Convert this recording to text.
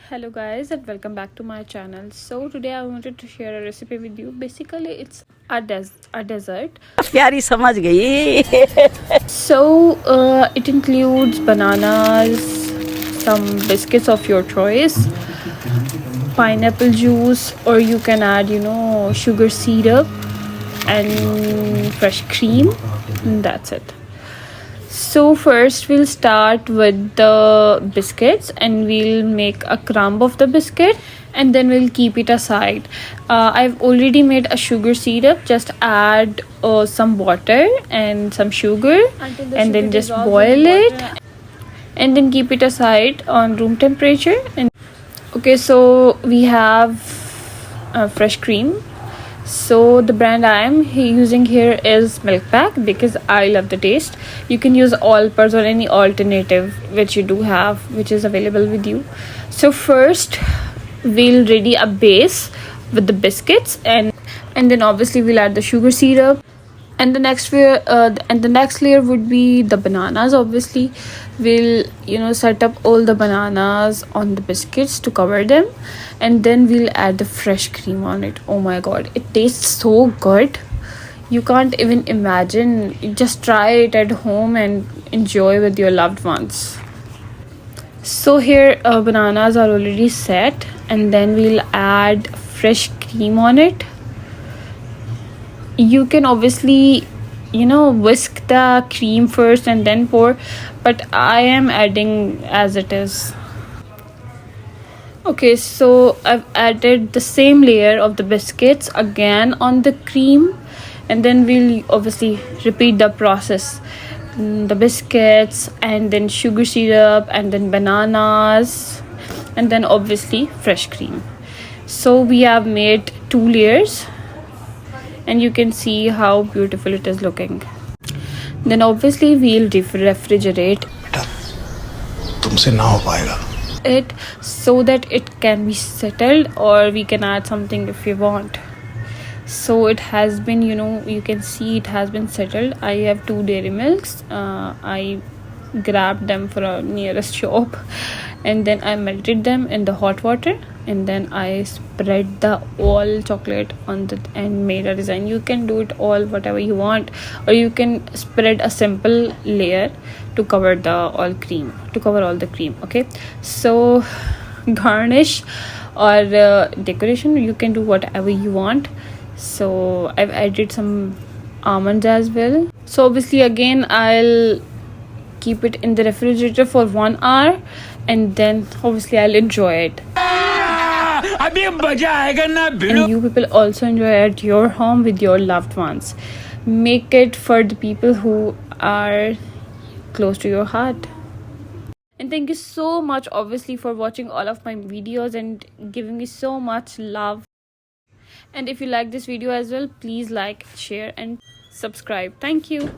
Hello guys and welcome back to my channel. So today I wanted to share a recipe with you. Basically it's a dessert. प्यारी समझ गई. So it includes bananas, some biscuits of your choice, pineapple juice, or you can add sugar syrup and fresh cream, and that's it. So first we'll start with the biscuits and we'll make a crumb of the biscuit and then we'll keep it aside. I've already made a sugar syrup. Just add some water and some sugar and then just boil it and then keep it aside on room temperature. And okay, so we have fresh cream. So the brand I am using here is Milk Pack because I love the taste. You can use all-purpose or any alternative which you do have, which is available with you. So first we'll ready a base with the biscuits and then obviously we'll add the sugar syrup. And the next layer would be the bananas. Obviously we'll set up all the bananas on the biscuits to cover them, and then we'll add the fresh cream on it. Oh my god, it tastes so good, you can't even imagine. Just try it at home and enjoy with your loved ones. So here bananas are already set, and then we'll add fresh cream on it. You can obviously whisk the cream first and then pour, but I am adding as it is. Okay, so I've added the same layer of the biscuits again on the cream, and then we'll obviously repeat the process. The biscuits and then sugar syrup and then bananas and then obviously fresh cream. So we have made 2 layers and you can see how beautiful it is looking. Then obviously we'll refrigerate तुमसे ना हो पाएगा it so that it can be settled, or we can add something if we want. So it has been, you can see it has been settled. I have 2 dairy milks. I grabbed them from a nearest shop and then I melted them in the hot water, and then I spread the all chocolate on the and made a design. You can do it all whatever you want, or you can spread a simple layer to cover all the cream. Okay, so garnish or decoration, you can do whatever you want. So I've added some almonds as well. So obviously again I'll keep it in the refrigerator for 1 hour, and then obviously I'll enjoy it. And you people also enjoy at your home with your loved ones. Make it for the people who are close to your heart. And thank you so much obviously for watching all of my videos and giving me so much love. And if you like this video as well, please like, share and subscribe. Thank you.